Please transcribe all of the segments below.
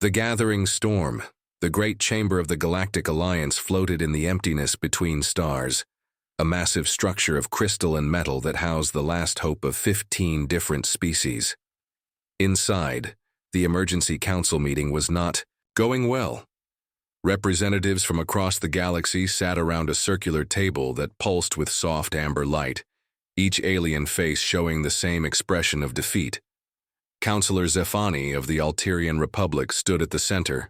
The gathering storm, the great chamber of the Galactic Alliance floated in the emptiness between stars, a massive structure of crystal and metal that housed the last hope of 15 different species. Inside, the emergency council meeting was not going well. Representatives from across the galaxy sat around a circular table that pulsed with soft amber light, each alien face showing the same expression of defeat. Councillor Zefani of the Alterian Republic stood at the center,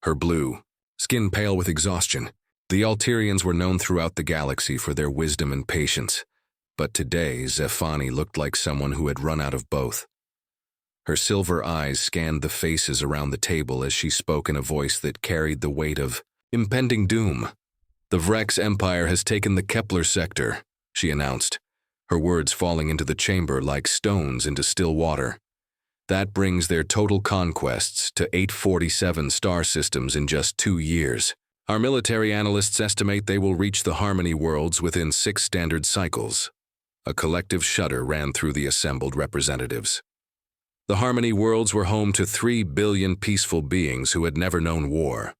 her blue skin pale with exhaustion. The Alterians were known throughout the galaxy for their wisdom and patience, but today Zefani looked like someone who had run out of both. Her silver eyes scanned the faces around the table as she spoke in a voice that carried the weight of impending doom. "The Vrex Empire has taken the Kepler sector," she announced, her words falling into the chamber like stones into still water. "That brings their total conquests to 847 star systems in just 2 years. Our military analysts estimate they will reach the Harmony worlds within 6 standard cycles." A collective shudder ran through the assembled representatives. The Harmony worlds were home to 3 billion peaceful beings who had never known war.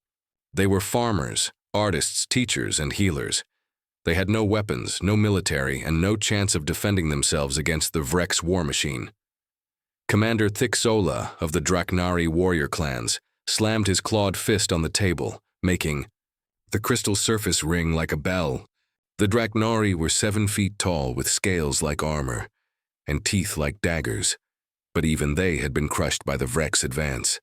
They were farmers, artists, teachers, and healers. They had no weapons, no military, and no chance of defending themselves against the Vrex war machine. Commander Thixola of the Draknari warrior clans slammed his clawed fist on the table, making the crystal surface ring like a bell. The Draknari were 7 feet tall with scales like armor and teeth like daggers, but even they had been crushed by the Vrex advance.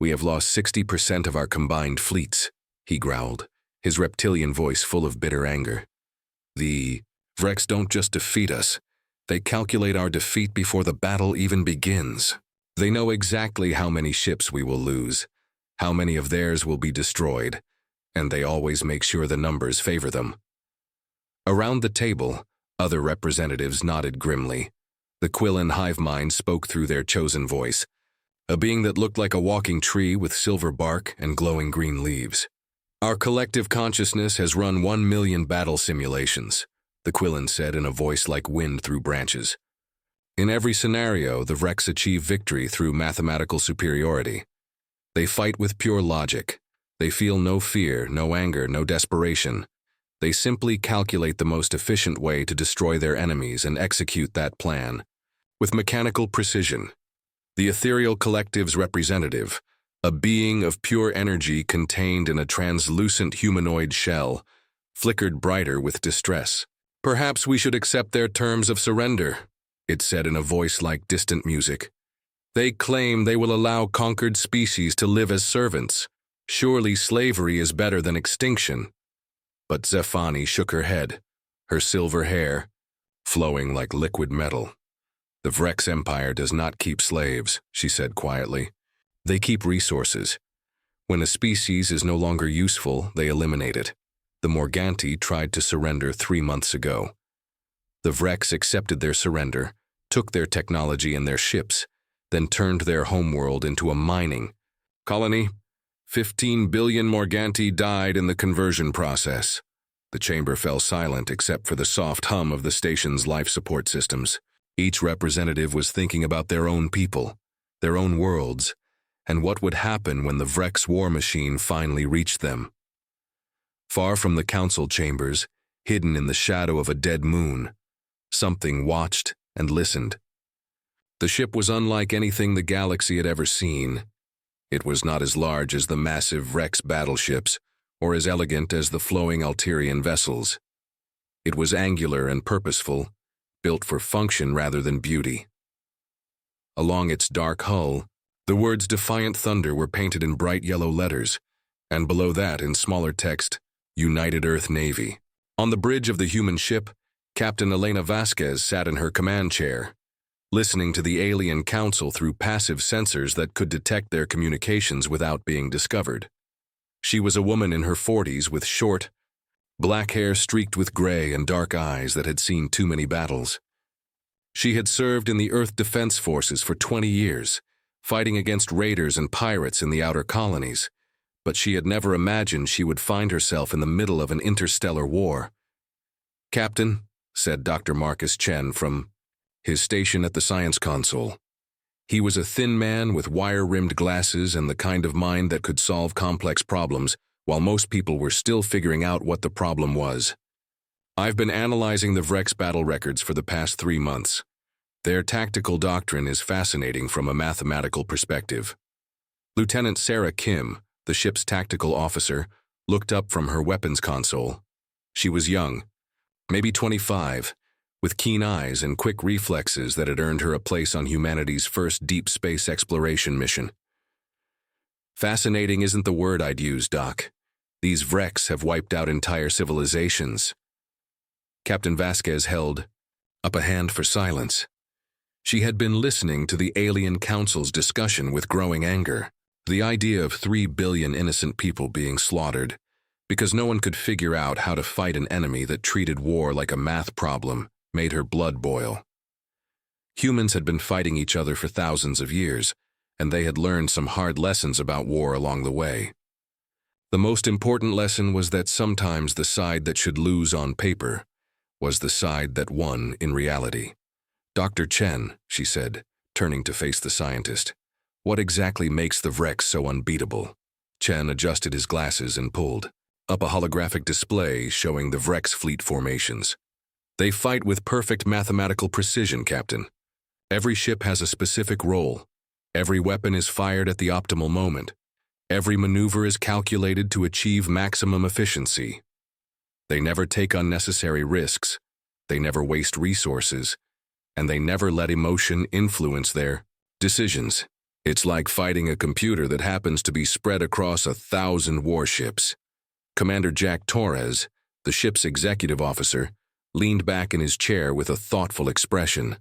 "We have lost 60% of our combined fleets," he growled, his reptilian voice full of bitter anger. "The Vrex don't just defeat us, they calculate our defeat before the battle even begins. They know exactly how many ships we will lose, how many of theirs will be destroyed, and they always make sure the numbers favor them." Around the table, other representatives nodded grimly. The Quillan hive mind spoke through their chosen voice, a being that looked like a walking tree with silver bark and glowing green leaves. "Our collective consciousness has run 1 million battle simulations," the Quillan said in a voice like wind through branches. "In every scenario, the Vrex achieve victory through mathematical superiority. They fight with pure logic. They feel no fear, no anger, no desperation. They simply calculate the most efficient way to destroy their enemies and execute that plan with mechanical precision. The ethereal collective's representative, a being of pure energy contained in a translucent humanoid shell, flickered brighter with distress. "Perhaps we should accept their terms of surrender," it said in a voice like distant music. "They claim they will allow conquered species to live as servants. Surely slavery is better than extinction." But Zefani shook her head, her silver hair flowing like liquid metal. "The Vrex Empire does not keep slaves," she said quietly. "They keep resources. When a species is no longer useful, they eliminate it. The Morganti tried to surrender 3 months ago. The Vrex accepted their surrender, took their technology and their ships, then turned their homeworld into a mining colony. 15 billion Morganti died in the conversion process." The chamber fell silent except for the soft hum of the station's life support systems. Each representative was thinking about their own people, their own worlds, and what would happen when the Vrex war machine finally reached them. Far from the council chambers, hidden in the shadow of a dead moon, something watched and listened. The ship was unlike anything the galaxy had ever seen. It was not as large as the massive Vrex battleships, or as elegant as the flowing Alterian vessels. It was angular and purposeful, built for function rather than beauty. Along its dark hull, the words "Defiant Thunder" were painted in bright yellow letters, and below that, in smaller text, "United Earth Navy." On the bridge of the human ship, Captain Elena Vasquez sat in her command chair, listening to the alien council through passive sensors that could detect their communications without being discovered. She was a woman in her 40s with short, black hair streaked with gray and dark eyes that had seen too many battles. She had served in the Earth Defense Forces for 20 years, fighting against raiders and pirates in the outer colonies, but she had never imagined she would find herself in the middle of an interstellar war. "Captain," said Dr. Marcus Chen from his station at the science console, He was a thin man with wire-rimmed glasses and the kind of mind that could solve complex problems, while most people were still figuring out what the problem was. I've been analyzing the Vrex battle records for the past 3 months. Their tactical doctrine is fascinating from a mathematical perspective. Lieutenant Sarah Kim, the ship's tactical officer, looked up from her weapons console. She was young, maybe 25, with keen eyes and quick reflexes that had earned her a place on humanity's first deep space exploration mission. Fascinating isn't the word I'd use, Doc. These Vrex have wiped out entire civilizations. Captain Vasquez held up a hand for silence. She had been listening to the Alien Council's discussion with growing anger. The idea of 3 billion innocent people being slaughtered because no one could figure out how to fight an enemy that treated war like a math problem made her blood boil. Humans had been fighting each other for thousands of years, and they had learned some hard lessons about war along the way. The most important lesson was that sometimes the side that should lose on paper was the side that won in reality. "Dr. Chen," she said, turning to face the scientist, "what exactly makes the Vrex so unbeatable?" Chen adjusted his glasses and pulled up a holographic display showing the Vrex fleet formations. "They fight with perfect mathematical precision, Captain. Every ship has a specific role. Every weapon is fired at the optimal moment. Every maneuver is calculated to achieve maximum efficiency. They never take unnecessary risks. They never waste resources. And they never let emotion influence their decisions. It's like fighting a computer that happens to be spread across 1,000 warships." Commander Jack Torres, the ship's executive officer, leaned back in his chair with a thoughtful expression.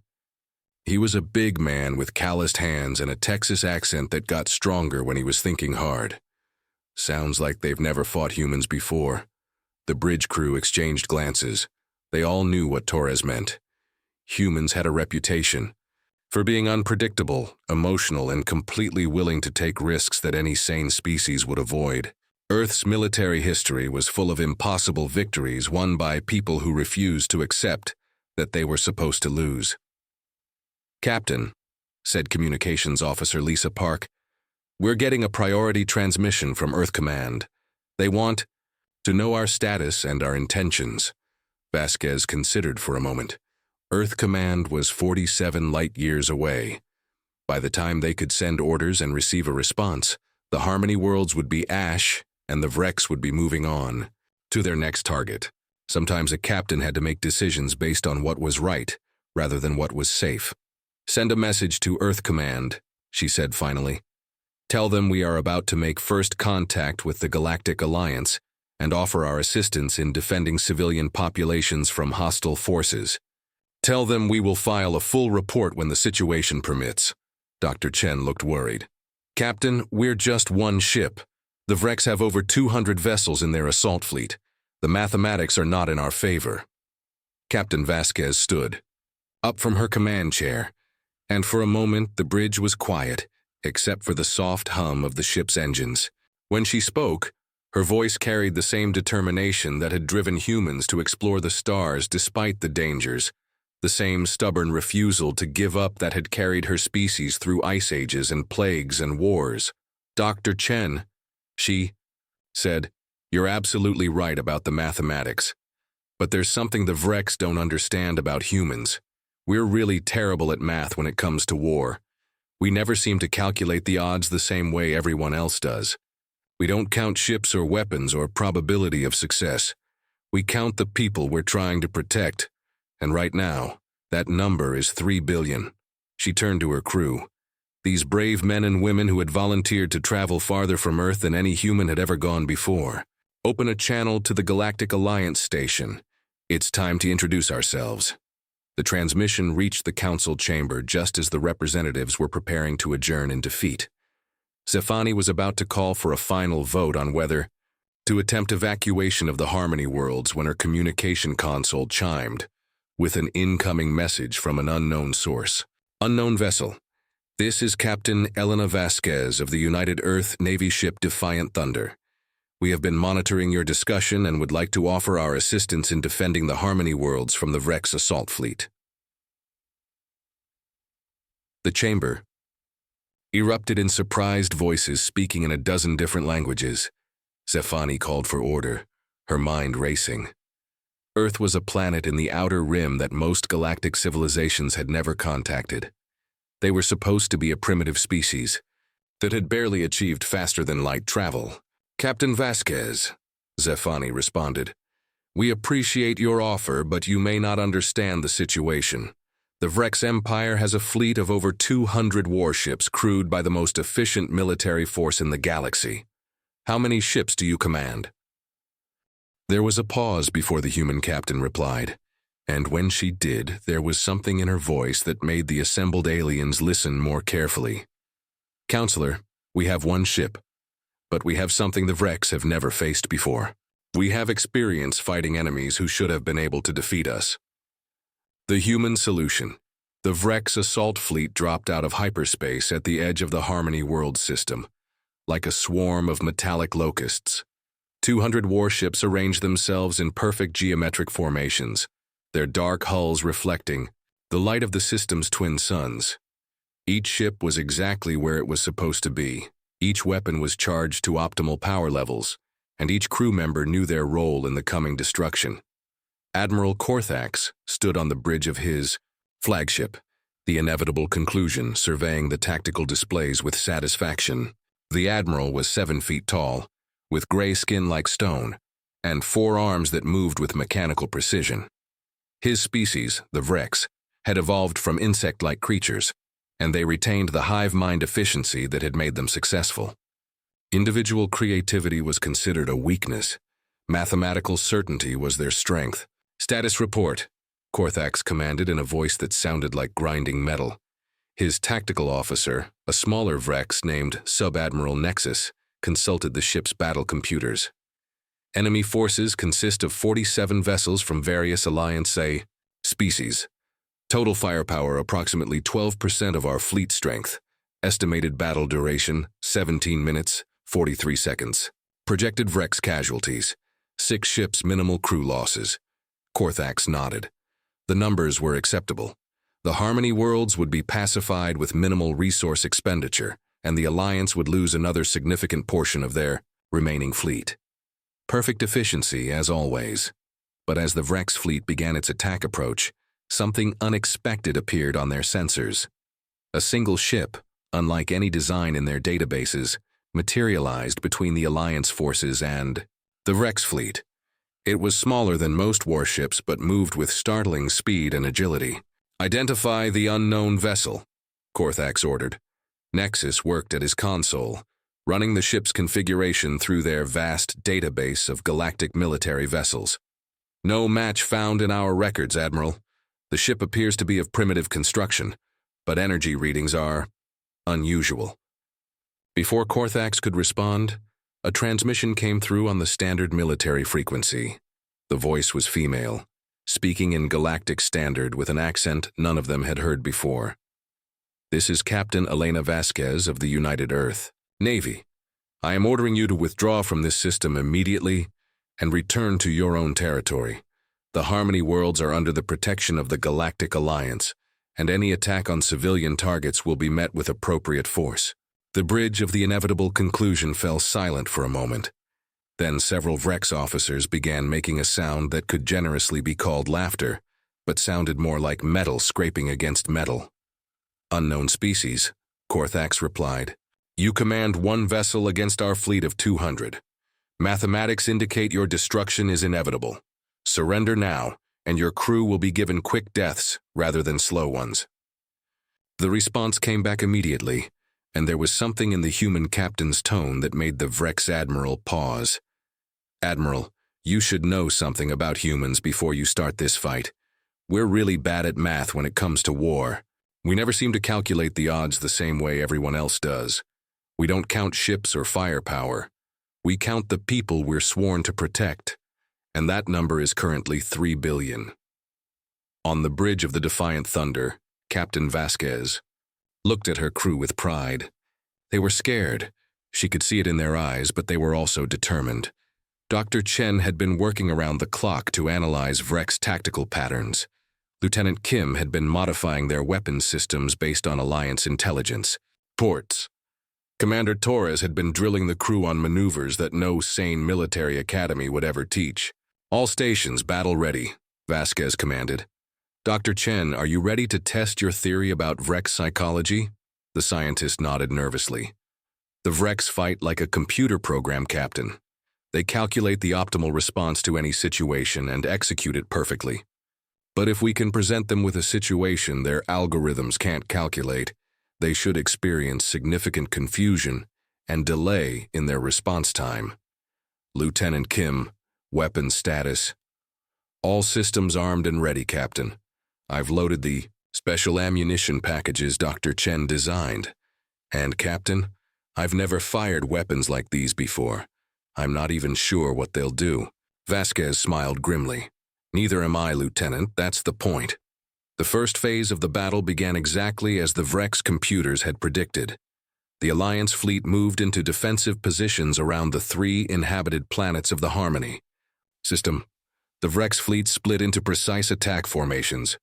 He was a big man with calloused hands and a Texas accent that got stronger when he was thinking hard. "Sounds like they've never fought humans before." The bridge crew exchanged glances. They all knew what Torres meant. Humans had a reputation for being unpredictable, emotional, and completely willing to take risks that any sane species would avoid. Earth's military history was full of impossible victories won by people who refused to accept that they were supposed to lose. "Captain," said Communications Officer Lisa Park, "we're getting a priority transmission from Earth Command. They want to know our status and our intentions." Vasquez considered for a moment. Earth Command was 47 light-years away. By the time they could send orders and receive a response, the Harmony worlds would be ash, and the Vrex would be moving on to their next target. Sometimes a captain had to make decisions based on what was right, rather than what was safe. "Send a message to Earth Command," she said finally. "Tell them we are about to make first contact with the Galactic Alliance and offer our assistance in defending civilian populations from hostile forces. Tell them we will file a full report when the situation permits." Dr. Chen looked worried. "Captain, we're just one ship. The Vrex have over 200 vessels in their assault fleet. The mathematics are not in our favor." Captain Vasquez stood up from her command chair, and for a moment the bridge was quiet, except for the soft hum of the ship's engines. When she spoke, her voice carried the same determination that had driven humans to explore the stars despite the dangers, the same stubborn refusal to give up that had carried her species through ice ages and plagues and wars. "Dr. Chen," she said, "you're absolutely right about the mathematics. But there's something the Vrex don't understand about humans. We're really terrible at math when it comes to war. We never seem to calculate the odds the same way everyone else does. We don't count ships or weapons or probability of success. We count the people we're trying to protect, and right now, that number is 3 billion. She turned to her crew. These brave men and women who had volunteered to travel farther from Earth than any human had ever gone before. Open a channel to the Galactic Alliance station. It's time to introduce ourselves." The transmission reached the council chamber just as the representatives were preparing to adjourn in defeat. Zefani was about to call for a final vote on whether to attempt evacuation of the Harmony worlds when her communication console chimed with an incoming message from an unknown source. "Unknown vessel. This is Captain Elena Vasquez of the United Earth Navy ship Defiant Thunder. We have been monitoring your discussion and would like to offer our assistance in defending the Harmony worlds from the Vrex assault fleet." The chamber erupted in surprised voices speaking in a dozen different languages. Zephani called for order, her mind racing. Earth was a planet in the outer rim that most galactic civilizations had never contacted. They were supposed to be a primitive species that had barely achieved faster-than-light travel. "Captain Vasquez," Zephani responded, "we appreciate your offer, but you may not understand the situation. The Vrex Empire has a fleet of over 200 warships crewed by the most efficient military force in the galaxy. How many ships do you command?" There was a pause before the human captain replied, and when she did, there was something in her voice that made the assembled aliens listen more carefully. "Counselor, we have one ship, but we have something the Vrex have never faced before. We have experience fighting enemies who should have been able to defeat us." The human solution. The Vrex assault fleet dropped out of hyperspace at the edge of the Harmony world system, like a swarm of metallic locusts. 200 warships arranged themselves in perfect geometric formations, their dark hulls reflecting the light of the system's twin suns. Each ship was exactly where it was supposed to be. Each weapon was charged to optimal power levels, and each crew member knew their role in the coming destruction. Admiral Korthax stood on the bridge of his flagship, the inevitable conclusion, surveying the tactical displays with satisfaction. The Admiral was 7 feet tall, with gray skin like stone, and 4 arms that moved with mechanical precision. His species, the Vrex, had evolved from insect-like creatures, and they retained the hive mind efficiency that had made them successful. Individual creativity was considered a weakness. Mathematical certainty was their strength. "Status report," Korthax commanded in a voice that sounded like grinding metal. His tactical officer, a smaller Vrex named Sub-Admiral Nexus, consulted the ship's battle computers. "Enemy forces consist of 47 vessels from various Alliance A species. Total firepower approximately 12% of our fleet strength. Estimated battle duration 17 minutes, 43 seconds. Projected Vrex casualties 6 ships, minimal crew losses." Korthax nodded. The numbers were acceptable. The Harmony worlds would be pacified with minimal resource expenditure, and the Alliance would lose another significant portion of their remaining fleet. Perfect efficiency, as always. But as the Vrex fleet began its attack approach, something unexpected appeared on their sensors. A single ship, unlike any design in their databases, materialized between the Alliance forces and the Vrex fleet. It was smaller than most warships, but moved with startling speed and agility. "Identify the unknown vessel," Korthax ordered. Nexus worked at his console, running the ship's configuration through their vast database of galactic military vessels. "No match found in our records, Admiral. The ship appears to be of primitive construction, but energy readings are unusual." Before Korthax could respond, a transmission came through on the standard military frequency. The voice was female, speaking in Galactic Standard with an accent none of them had heard before. "This is Captain Elena Vasquez of the United Earth Navy. I am ordering you to withdraw from this system immediately and return to your own territory. The Harmony worlds are under the protection of the Galactic Alliance, and any attack on civilian targets will be met with appropriate force." The bridge of the inevitable conclusion fell silent for a moment. Then several Vrex officers began making a sound that could generously be called laughter, but sounded more like metal scraping against metal. "Unknown species," Korthax replied. "You command 1 vessel against our fleet of 200. Mathematics indicate your destruction is inevitable. Surrender now, and your crew will be given quick deaths rather than slow ones." The response came back immediately, and there was something in the human captain's tone that made the Vrex Admiral pause. "Admiral, you should know something about humans before you start this fight. We're really bad at math when it comes to war. We never seem to calculate the odds the same way everyone else does. We don't count ships or firepower. We count the people we're sworn to protect, and that number is currently 3 billion. On the bridge of the Defiant Thunder, Captain Vasquez looked at her crew with pride. They were scared. She could see it in their eyes, but they were also determined. Dr. Chen had been working around the clock to analyze Vrex tactical patterns. Lieutenant Kim had been modifying their weapons systems based on Alliance intelligence. Ports. Commander Torres had been drilling the crew on maneuvers that no sane military academy would ever teach. All stations battle ready, Vasquez commanded. Dr. Chen, are you ready to test your theory about Vrex psychology? The scientist nodded nervously. The Vrex fight like a computer program, Captain. They calculate the optimal response to any situation and execute it perfectly. But if we can present them with a situation their algorithms can't calculate, they should experience significant confusion and delay in their response time. Lieutenant Kim, weapons status. All systems armed and ready, Captain. I've loaded the special ammunition packages Dr. Chen designed. And, Captain, I've never fired weapons like these before. I'm not even sure what they'll do. Vasquez smiled grimly. Neither am I, Lieutenant. That's the point. The first phase of the battle began exactly as the Vrex computers had predicted. The Alliance fleet moved into defensive positions around the 3 inhabited planets of the Harmony system. The Vrex fleet split into precise attack formations,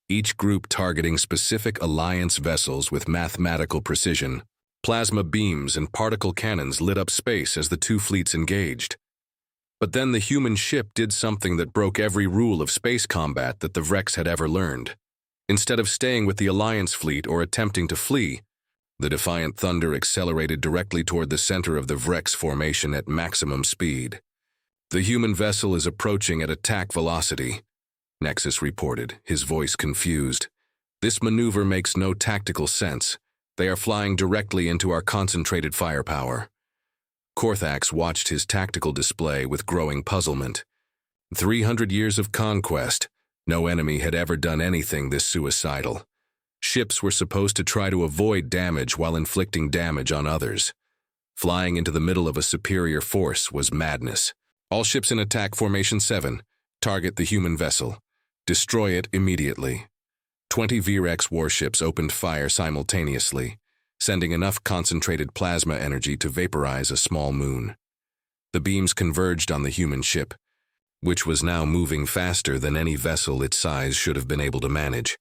each group targeting specific Alliance vessels with mathematical precision. Plasma beams and particle cannons lit up space as the two fleets engaged. But then the human ship did something that broke every rule of space combat that the Vrex had ever learned. Instead of staying with the Alliance fleet or attempting to flee, the Defiant Thunder accelerated directly toward the center of the Vrex formation at maximum speed. The human vessel is approaching at attack velocity, Nexus reported, his voice confused. This maneuver makes no tactical sense. They are flying directly into our concentrated firepower. Korthax watched his tactical display with growing puzzlement. 300 years of conquest. No enemy had ever done anything this suicidal. Ships were supposed to try to avoid damage while inflicting damage on others. Flying into the middle of a superior force was madness. All ships in attack formation 7. Target the human vessel. Destroy it immediately. 20 Vrex warships opened fire simultaneously, sending enough concentrated plasma energy to vaporize a small moon. The beams converged on the human ship, which was now moving faster than any vessel its size should have been able to manage.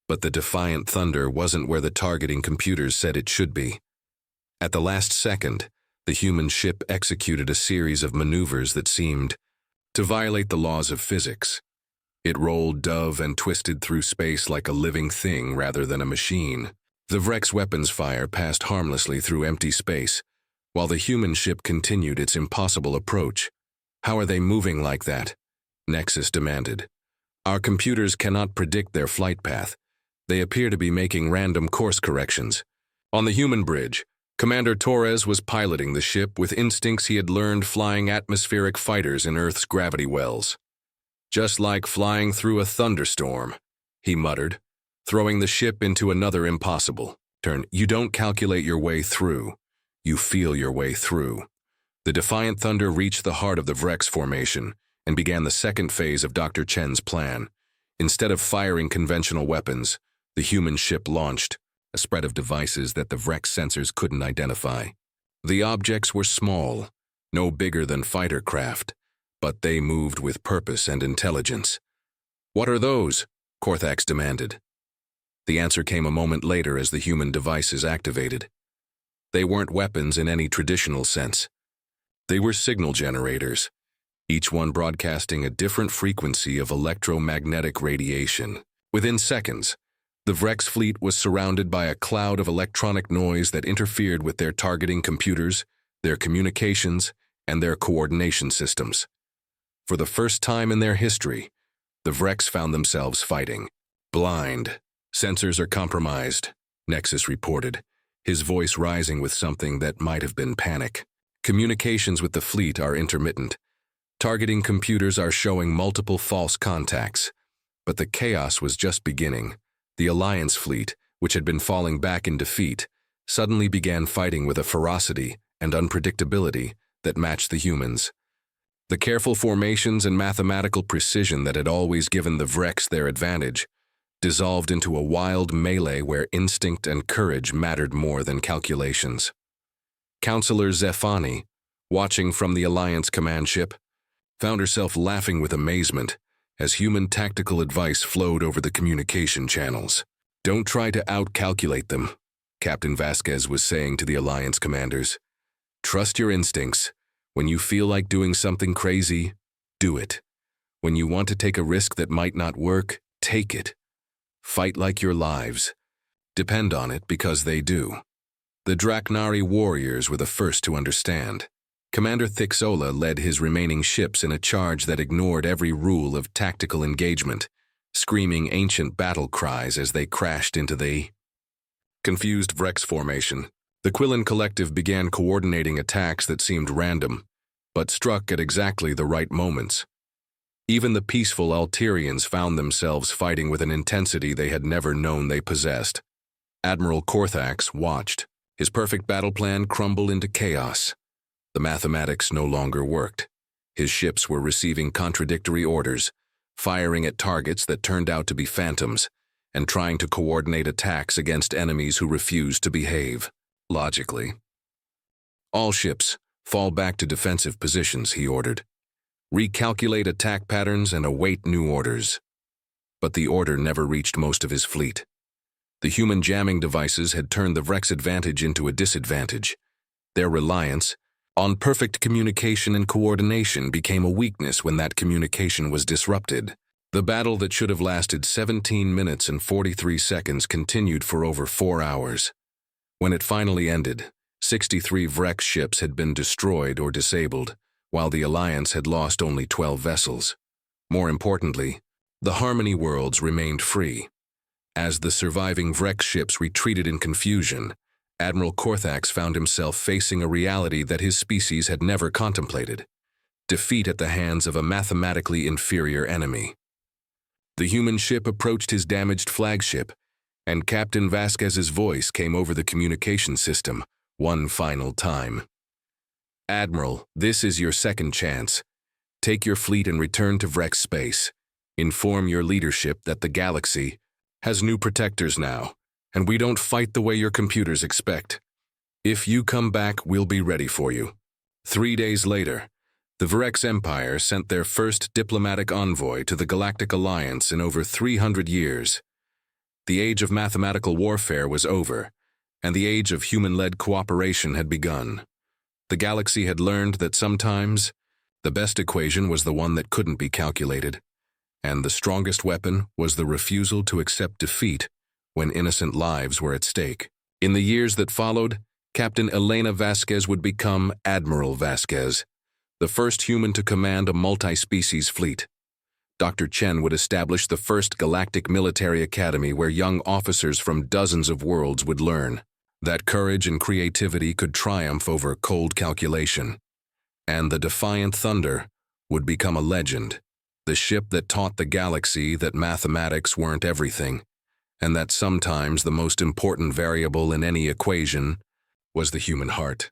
But the Defiant Thunder wasn't where the targeting computers said it should be. At the last second, the human ship executed a series of maneuvers that seemed to violate the laws of physics. It rolled, dove, and twisted through space like a living thing rather than a machine. The Vrex weapons fire passed harmlessly through empty space, while the human ship continued its impossible approach. How are they moving like that? Nexus demanded. Our computers cannot predict their flight path. They appear to be making random course corrections. On the human bridge, Commander Torres was piloting the ship with instincts he had learned flying atmospheric fighters in Earth's gravity wells. Just like flying through a thunderstorm, he muttered, throwing the ship into another impossible turn. You don't calculate your way through, you feel your way through. The Defiant Thunder reached the heart of the Vrex formation and began the second phase of Dr. Chen's plan. Instead of firing conventional weapons, the human ship launched a spread of devices that the Vrex sensors couldn't identify. The objects were small, no bigger than fighter craft, but they moved with purpose and intelligence. What are those? Korthax demanded. The answer came a moment later as the human devices activated. They weren't weapons in any traditional sense. They were signal generators, each one broadcasting a different frequency of electromagnetic radiation. Within seconds, the Vrex fleet was surrounded by a cloud of electronic noise that interfered with their targeting computers, their communications, and their coordination systems. For the first time in their history, the Vrex found themselves fighting. Blind. Sensors are compromised, Nexus reported, his voice rising with something that might have been panic. Communications with the fleet are intermittent. Targeting computers are showing multiple false contacts. But the chaos was just beginning. The Alliance fleet, which had been falling back in defeat, suddenly began fighting with a ferocity and unpredictability that matched the humans. The careful formations and mathematical precision that had always given the Vrex their advantage dissolved into a wild melee where instinct and courage mattered more than calculations. Counselor Zephani, watching from the Alliance command ship, found herself laughing with amazement as human tactical advice flowed over the communication channels. Don't try to outcalculate them. Captain Vasquez was saying to the Alliance commanders. Trust your instincts. When you feel like doing something crazy, do it. When you want to take a risk that might not work, take it. Fight like your lives. Depend on it because they do. The Draknari warriors were the first to understand. Commander Thixola led his remaining ships in a charge that ignored every rule of tactical engagement, screaming ancient battle cries as they crashed into the confused Vrex formation. The Quillen Collective began coordinating attacks that seemed random, but struck at exactly the right moments. Even the peaceful Alterians found themselves fighting with an intensity they had never known they possessed. Admiral Korthax watched, his perfect battle plan crumble into chaos. The mathematics no longer worked. His ships were receiving contradictory orders, firing at targets that turned out to be phantoms, and trying to coordinate attacks against enemies who refused to behave logically. All ships, fall back to defensive positions, he ordered. Recalculate attack patterns and await new orders. But the order never reached most of his fleet. The human jamming devices had turned the Vrex advantage into a disadvantage. Their reliance on perfect communication and coordination became a weakness when that communication was disrupted. The battle that should have lasted 17 minutes and 43 seconds continued for over 4 hours. When it finally ended, 63 Vrex ships had been destroyed or disabled, while the Alliance had lost only 12 vessels. More importantly, the Harmony worlds remained free. As the surviving Vrex ships retreated in confusion, Admiral Korthax found himself facing a reality that his species had never contemplated: defeat at the hands of a mathematically inferior enemy. The human ship approached his damaged flagship, and Captain Vasquez's voice came over the communication system one final time. Admiral, this is your second chance. Take your fleet and return to Vrex space. Inform your leadership that the galaxy has new protectors now, and we don't fight the way your computers expect. If you come back, we'll be ready for you. 3 days later, the Vrex Empire sent their first diplomatic envoy to the Galactic Alliance in over 300 years. The age of mathematical warfare was over, and the age of human-led cooperation had begun. The galaxy had learned that sometimes the best equation was the one that couldn't be calculated, and the strongest weapon was the refusal to accept defeat when innocent lives were at stake. In the years that followed, Captain Elena Vasquez would become Admiral Vasquez, the first human to command a multi-species fleet. Dr. Chen would establish the first galactic military academy where young officers from dozens of worlds would learn that courage and creativity could triumph over cold calculation. And the Defiant Thunder would become a legend, the ship that taught the galaxy that mathematics weren't everything, and that sometimes the most important variable in any equation was the human heart.